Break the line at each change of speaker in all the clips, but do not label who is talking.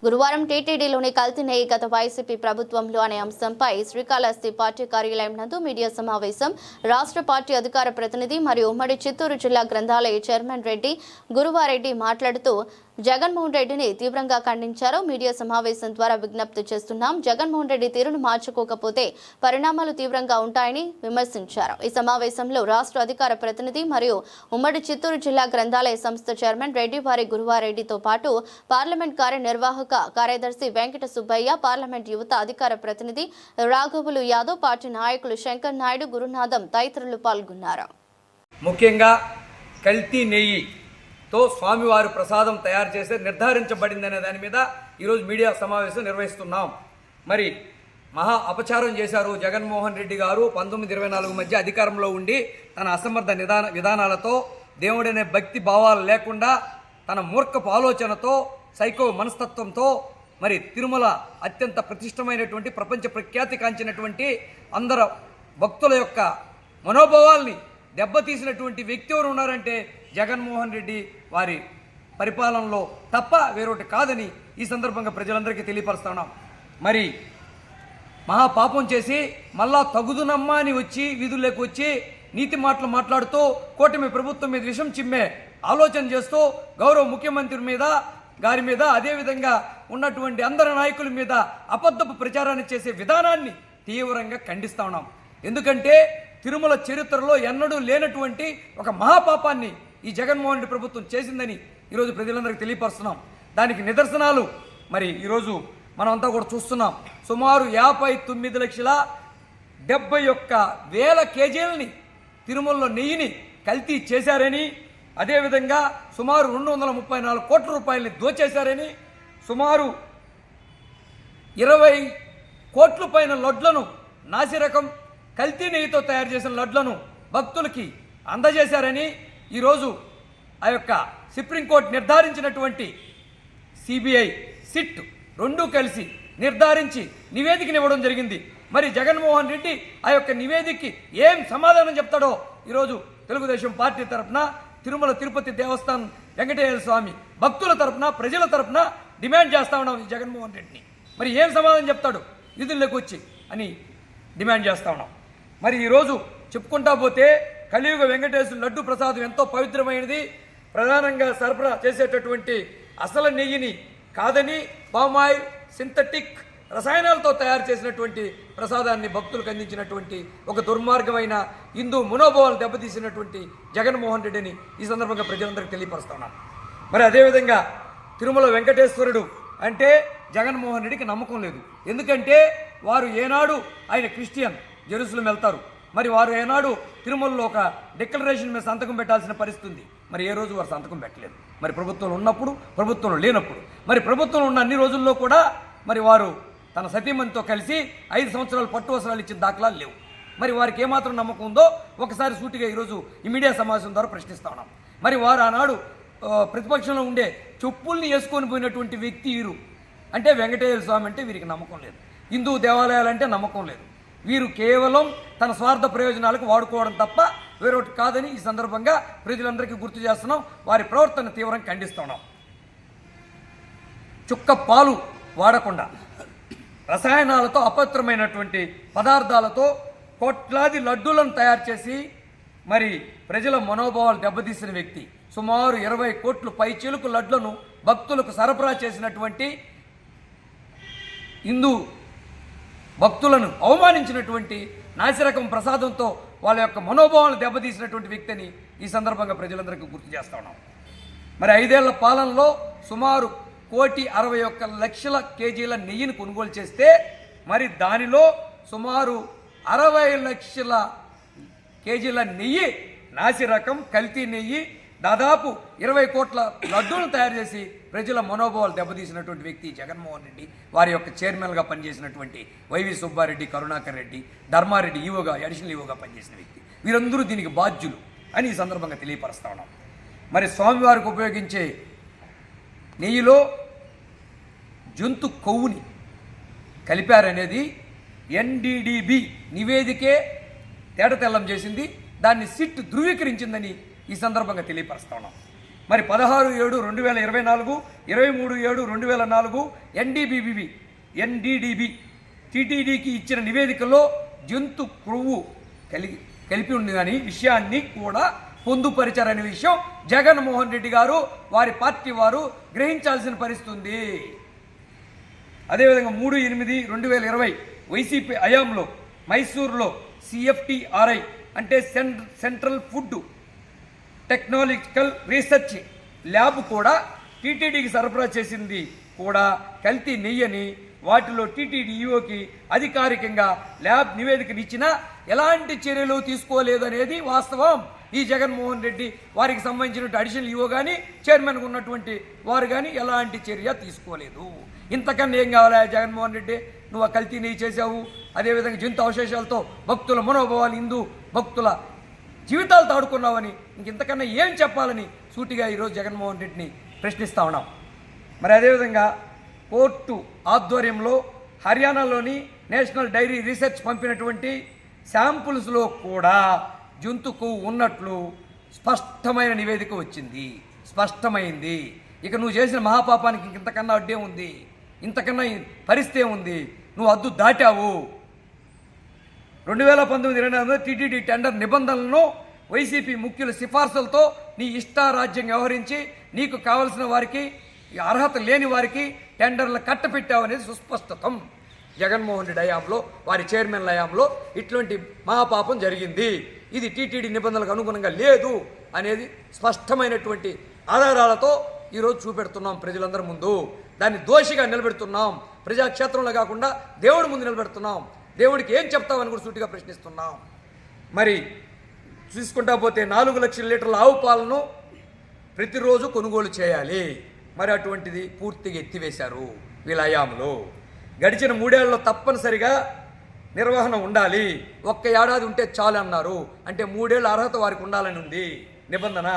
గురువారం టీటీడీలోని కల్తీ నెయ్యి గత వైసీపీ ప్రభుత్వంలో అనే అంశంపై శ్రీకాళహస్తి పార్టీ కార్యాలయం నందు మీడియా సమావేశం రాష్ట్ర పార్టీ అధికార ప్రతినిధి మరియు ఉమ్మడి చిత్తూరు జిల్లా గ్రంథాలయ చైర్మన్ రెడ్డి గురువారెడ్డి మాట్లాడుతూ జగన్మోహన్ రెడ్డిని తీవ్రంగా ఖండించారు. మీడియా సమావేశం ద్వారా విజ్ఞప్తి చేస్తున్నాం. జగన్మోహన్ రెడ్డి తీరును మార్చుకోకపోతే పరిణామాలు తీవ్రంగా ఉంటాయని విమర్శించారు. ఈ సమావేశంలో రాష్ట్ర అధికార ప్రతినిధి మరియు ఉమ్మడి చిత్తూరు జిల్లా గ్రంథాలయ సంస్థ చైర్మన్ రెడ్డివారి గురువారెడ్డితో పాటు పార్లమెంట్ కార్యనిర్వాహక కార్యదర్శి వెంకట సుబ్బయ్య, పార్లమెంట్ యువత అధికార ప్రతినిధి రాఘవులు యాదవ్, పార్టీ నాయకులు శంకర్ నాయుడు, గురునాథం తదితరులు పాల్గొన్నారు.
ముఖ్యంగా కల్తీ నెయ్యితో స్వామివారి ప్రసాదం తయారు చేసి నిర్ధారించబడిందనే దాని మీద ఈరోజు మీడియా సమావేశం నిర్వహిస్తున్నాం. మరి మహా అపచారం చేశారు జగన్మోహన్ రెడ్డి గారు. 1924 మధ్య అధికారంలో ఉండి తన అసమర్థ విధానాలతో, దేవుడనే భక్తి భావాలు లేకుండా, తన మూర్ఖపు ఆలోచనతో, సైకో మనస్తత్వంతో మరి తిరుమల అత్యంత ప్రతిష్టమైనటువంటి, ప్రపంచ ప్రఖ్యాతి కాంచినటువంటి అందరు భక్తుల యొక్క మనోభావాల్ని దెబ్బతీసినటువంటి వ్యక్తి ఎవరు ఉన్నారంటే జగన్మోహన్ రెడ్డి వారి పరిపాలనలో తప్ప వేరొకటి కాదని ఈ సందర్భంగా ప్రజలందరికీ తెలియపరుస్తున్నాం. మరి మహాపాపం చేసి మళ్ళా తగుదునమ్మా అని వచ్చి వీధుల్లోకి వచ్చి నీతి మాటలు మాట్లాడుతూ కూటమి ప్రభుత్వం మీద విషం చిమ్మే ఆలోచన చేస్తూ గౌరవ ముఖ్యమంత్రి గారి మీద అదేవిధంగా ఉన్నటువంటి అందరి నాయకుల మీద అబద్ధపు ప్రచారాన్ని చేసే విధానాన్ని తీవ్రంగా ఖండిస్తా ఉన్నాం. ఎందుకంటే తిరుమల చరిత్రలో ఎన్నడూ లేనటువంటి ఒక మహాపాపాన్ని ఈ జగన్మోహన్ రెడ్డి ప్రభుత్వం చేసిందని ఈరోజు ప్రజలందరికీ తెలియపరుస్తున్నాం. దానికి నిదర్శనాలు మరి ఈరోజు మనం అంతా కూడా చూస్తున్నాం. సుమారు 59,71,000 కేజీలని తిరుమలలో నెయ్యిని కల్తీ చేశారని, అదేవిధంగా సుమారు 234 కోట్ల రూపాయలని దోచేశారని, సుమారు 20 కోట్ల పైన లడ్లను, నాసిరకం కల్తీ నెయ్యితో తయారు చేసిన లడ్లను భక్తులకి అందజేశారని ఈరోజు ఆ యొక్క సుప్రీంకోర్టు నిర్ధారించినటువంటి సిబిఐ, సిట్ రెండూ కలిసి నిర్ధారించి నివేదికనివ్వడం జరిగింది. మరి జగన్మోహన్ రెడ్డి ఆ యొక్క నివేదికకి ఏం సమాధానం చెప్తాడో ఈరోజు తెలుగుదేశం పార్టీ తరఫున, తిరుమల తిరుపతి దేవస్థానం వెంకటేశ్వర స్వామి భక్తుల తరఫున, ప్రజల తరఫున డిమాండ్ చేస్తా ఉన్నాం ఈ జగన్మోహన్ రెడ్డిని. మరి ఏం సమాధానం చెప్తాడు విధుల్లోకి వచ్చి అని డిమాండ్ చేస్తా ఉన్నాం. మరి ఈరోజు చెప్పుకుంటా పోతే కలియుగ వెంకటేశ్వర లడ్డు ప్రసాదం ఎంతో పవిత్రమైనది. ప్రధానంగా సరఫరా చేసేటటువంటి అసలు నెయ్యిని కాదని పామాయిల్, సింథటిక్ రసాయనాలతో తయారు చేసినటువంటి ప్రసాదాన్ని భక్తులకు అందించినటువంటి ఒక దుర్మార్గమైన హిందూ మనోభావాలు దెబ్బతీసినటువంటి జగన్మోహన్ రెడ్డిని ఈ సందర్భంగా ప్రజలందరికీ తెలియపరుస్తున్నాం. మరి అదేవిధంగా తిరుమల వెంకటేశ్వరుడు అంటే జగన్మోహన్ రెడ్డికి నమ్మకం లేదు. ఎందుకంటే వారు ఏనాడు ఆయన క్రిస్టియన్, జెరూసలేం వెళ్తారు. మరి వారు ఏనాడు తిరుమలలో ఒక డిక్లరేషన్ మీద సంతకం పెట్టాల్సిన పరిస్థితి ఉంది. మరి ఏ రోజు వారు సంతకం పెట్టలేదు. మరి ప్రభుత్వంలో ఉన్నప్పుడు, ప్రభుత్వంలో లేనప్పుడు, మరి ప్రభుత్వంలో ఉన్న అన్ని రోజుల్లో కూడా మరి వారు తన సతీమణితో కలిసి 5 సంవత్సరాలు పట్టు వస్త్రాలు ఇచ్చిన దాఖలాలు లేవు. మరి వారికి ఏమాత్రం నమ్మకం ఉందో ఒకసారి సూటిగా ఈరోజు ఈ మీడియా సమావేశం ద్వారా ప్రశ్నిస్తా ఉన్నాం. మరి వారు ఆనాడు ప్రతిపక్షంలో ఉండే చెప్పుల్ని వేసుకొని పోయినటువంటి వ్యక్తి వీరు. అంటే వెంకటేశ్వర స్వామి అంటే వీరికి నమ్మకం లేదు, హిందూ దేవాలయాలంటే నమ్మకం లేదు. వీరు కేవలం తన స్వార్థ ప్రయోజనాలకు వాడుకోవడం తప్ప వేరొకటి కాదని ఈ సందర్భంగా ప్రజలందరికీ గుర్తు చేస్తున్నాం. వారి ప్రవర్తన తీవ్రంగా ఖండిస్తున్నాం. చుక్క పాలు వాడకుండా రసాయనాలతో, అపవిత్రమైనటువంటి పదార్థాలతో కోట్లాది లడ్డూలను తయారు చేసి మరి ప్రజల మనోభావాలు దెబ్బతీసిన వ్యక్తి. సుమారు 20 కోట్ల పైచిలుకు లడ్లను భక్తులకు సరఫరా చేసినటువంటి, హిందూ భక్తులను అవమానించినటువంటి, నాసిరకం ప్రసాదంతో వాళ్ళ యొక్క మనోభావాలను దెబ్బతీసినటువంటి వ్యక్తిని ఈ సందర్భంగా ప్రజలందరికీ గుర్తు చేస్తా ఉన్నాం. మరి 5 ఏళ్ల పాలనలో సుమారు 1,61,00,000 కేజీల నెయ్యిని కొనుగోలు చేస్తే మరి దానిలో సుమారు 60 లక్షల కేజీల నెయ్యి నాసిరకం, కల్తీ నెయ్యి, దాదాపు 20 కోట్ల లడ్డూలను తయారు చేసి ప్రజల మనోభావాలు దెబ్బతీసినటువంటి వ్యక్తి జగన్మోహన్ రెడ్డి. వారి యొక్క చైర్మన్గా పనిచేసినటువంటి వైవి సుబ్బారెడ్డి, కరుణాకర్ రెడ్డి, ధర్మారెడ్డి ఈవోగా, అడిషనల్ ఈవోగా పనిచేసిన వ్యక్తి. వీరందరూ దీనికి బాధ్యులు అని ఈ సందర్భంగా తెలియపరుస్తా ఉన్నాం. మరి స్వామివారికి ఉపయోగించే నెయ్యిలో జంతు కొవ్వుని కలిపారనేది ఎన్డీడీబీ నివేదికే తేటతెల్లం చేసింది. దాన్ని సిట్ ధృవీకరించిందని ఈ సందర్భంగా తెలియపరుస్తా ఉన్నాం. మరి 16/7/2024, 23/7/2004 ఎన్డీడీబీ టీటీడీకి ఇచ్చిన నివేదికలో జంతు క్రొవ్వు కలిపి ఉంది కానీ విషయాన్ని కూడా పొందుపరిచారనే విషయం జగన్మోహన్ రెడ్డి గారు వారి పార్టీ వారు గ్రహించాల్సిన పరిస్థితి ఉంది. అదేవిధంగా 3/8/2020 వైసీపీ హయాంలో మైసూరులో CFTRI అంటే central food technological research lab కూడా టీటీడీకి సరఫరా చేసింది కూడా కల్తీ నెయ్యని వాటిలో టీటీడీ ఈఓకి అధికారికంగా ల్యాబ్ నివేదికను ఇచ్చినా ఎలాంటి చర్యలు తీసుకోలేదనేది వాస్తవం. ఈ జగన్మోహన్ రెడ్డి వారికి సంబంధించిన అడిషనల్ ఈఓ కానీ చైర్మన్గా ఉన్నటువంటి వారు కానీ ఎలాంటి చర్య తీసుకోలేదు. ఇంతకన్నా ఏం కావాలా జగన్మోహన్ రెడ్డి? నువ్వు ఆ కల్తీ నెయ్యి చేశావు, అదేవిధంగా జంతు అవశేషాలతో భక్తుల మనోభావాలు, హిందూ భక్తుల జీవితాలు తాడుకున్నావని ఇంతకన్నా ఏం చెప్పాలని సూటిగా ఈరోజు జగన్మోహన్ రెడ్డిని ప్రశ్నిస్తా ఉన్నాం. మరి అదేవిధంగా కోర్టు ఆధ్వర్యంలో హర్యానాలోని నేషనల్ డైరీ రీసెర్చ్ పంపినటువంటి శాంపుల్స్లో కూడా జంతు కొవ్వు ఉన్నట్లు స్పష్టమైన నివేదిక వచ్చింది, స్పష్టమైంది. ఇక నువ్వు చేసిన మహాపాపానికి ఇంతకన్నా అడ్డే ఉంది, ఇంతకన్నా పరిస్థితి ఉంది. నువ్వు హద్దు దాటావు. 2019-20 టీటీడీ టెండర్ నిబంధనలను వైసీపీ ముఖ్యుల సిఫార్సులతో నీ ఇష్టారాజ్యం వ్యవహరించి నీకు కావలసిన వారికి, అర్హత లేని వారికి టెండర్లు కట్టపెట్టావనేది సుస్పష్టతం. జగన్మోహన్ రెడ్డి హయాంలో, వారి చైర్మన్ల హయాంలో ఇట్లాంటి మహాపాపం జరిగింది. ఇది టీటీడీ నిబంధనలకు అనుగుణంగా లేదు అనేది స్పష్టమైనటువంటి ఆధారాలతో ఈరోజు చూపెడుతున్నాం ప్రజలందరి ముందు. దాన్ని దోషిగా నిలబెడుతున్నాం. ప్రజాక్షేత్రంలో కాకుండా దేవుడి ముందు నిలబెడుతున్నాం. దేవుడికి ఏం చెప్తామని కూడా సూటిగా ప్రశ్నిస్తున్నాం. మరి చూసుకుంటా పోతే 4 లక్షల లీటర్ల ఆవు పాలను ప్రతిరోజు కొనుగోలు చేయాలి. మరి అటువంటిది పూర్తిగా ఎత్తివేశారు వీళ్ళ హయాంలో. గడిచిన 3 ఏళ్లలో తప్పనిసరిగా నిర్వహణ ఉండాలి, 1 ఏడాది ఉంటే చాలు అన్నారు. అంటే 3 ఏళ్ళ అర్హత వారికి ఉండాలని ఉంది నిబంధన.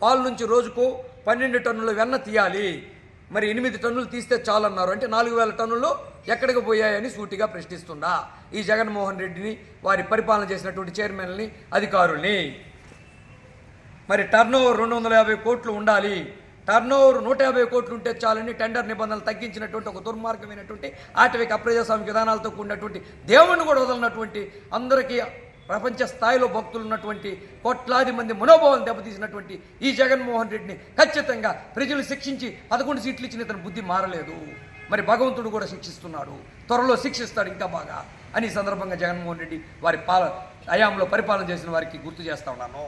పాలు నుంచి రోజుకు 12 టన్నుల వెన్న తీయాలి. మరి 8 టన్నులు తీస్తే చాలు అన్నారు. అంటే 4000 టన్నులు ఎక్కడికి పోయాయని సూటిగా ప్రశ్నిస్తుందా ఈ జగన్మోహన్ రెడ్డిని, వారి పరిపాలన చేసినటువంటి చైర్మన్ని, అధికారుల్ని. మరి టర్నోవర్ 250 కోట్లు ఉండాలి, టర్నోవర్ 150 కోట్లు ఉంటే చాలని టెండర్ నిబంధనలు తగ్గించినటువంటి ఒక దుర్మార్గమైనటువంటి ఆటవిక అప్రజాస్వామిక విధానాలతో కూడినటువంటి దేవుణ్ణి కూడా వదలనటువంటి, అందరికీ ప్రపంచ స్థాయిలో భక్తులు ఉన్నటువంటి కోట్లాది మంది మనోభావాలను దెబ్బతీసినటువంటి ఈ జగన్మోహన్ రెడ్డిని ఖచ్చితంగా ప్రజలు శిక్షించి 11 సీట్లు ఇచ్చిన ఇతని బుద్ధి మారలేదు. మరి భగవంతుడు కూడా శిక్షిస్తున్నాడు, త్వరలో శిక్షిస్తాడు ఇంకా బాగా అని సందర్భంగా జగన్మోహన్ రెడ్డి వారి హయాంలో పరిపాలన చేసిన వారికి గుర్తు చేస్తా ఉన్నాను.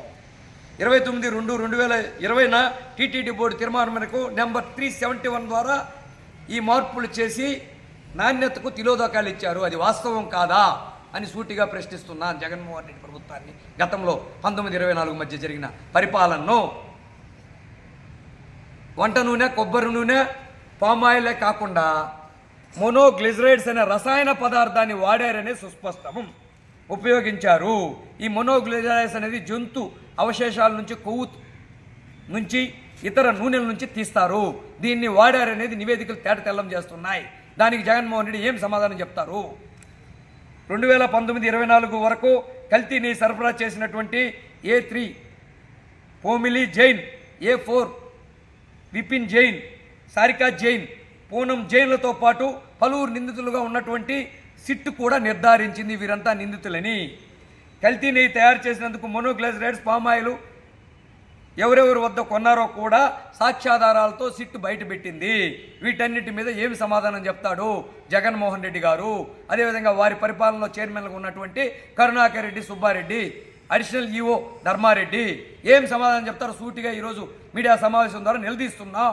29/2/2020 టీటీడీ బోర్డు తీర్మానం మేరకు నెంబర్ 371 ద్వారా ఈ మార్పులు చేసి నాణ్యతకు తిలోదకాలు ఇచ్చారు. అది వాస్తవం కాదా అని సూటిగా ప్రశ్నిస్తున్నాను జగన్మోహన్ రెడ్డి ప్రభుత్వాన్ని. గతంలో 19-24 మధ్య జరిగిన పరిపాలనను వంట నూనె, కొబ్బరి నూనె, పామాయిలే కాకుండా మోనోగ్లిజరైడ్స్ అనే రసాయన పదార్థాన్ని వాడారనే సుస్పష్టం ఉపయోగించారు. ఈ మోనోగ్లిజరైడ్స్ అనేది జంతు అవశేషాల నుంచి, కొవ్వు నుంచి, ఇతర నూనెల నుంచి తీస్తారు. దీన్ని వాడారనేది నివేదికలు తేటతెల్లం చేస్తున్నాయి. దానికి జగన్మోహన్ రెడ్డి ఏం సమాధానం చెప్తారు? 2019-24 వరకు కల్తీ నెయ్యి సరఫరా చేసినటువంటి A3 పోమిలి జైన్, A4 విపిన్ జైన్, సారికా జైన్, పూనం జైన్లతో పాటు పలువురు నిందితులుగా ఉన్నటువంటి సిట్టు కూడా నిర్ధారించింది వీరంతా నిందితులని. కల్తీ నెయ్యి తయారు చేసినందుకు మోనోగ్లిజరైడ్స్, పామాయిల్ ఎవరెవరి వద్ద కొన్నారో కూడా సాక్ష్యాధారాలతో సిట్టు బయటపెట్టింది. వీటన్నిటి మీద ఏమి సమాధానం చెప్తాడు జగన్మోహన్ రెడ్డి గారు? అదేవిధంగా వారి పరిపాలనలో చైర్మన్గా ఉన్నటువంటి కరుణాకర్ రెడ్డి, సుబ్బారెడ్డి, అడిషనల్ ఈఓ ధర్మారెడ్డి ఏం సమాధానం చెప్తారో సూటిగా ఈరోజు మీడియా సమావేశం ద్వారా నిలదీస్తున్నాం.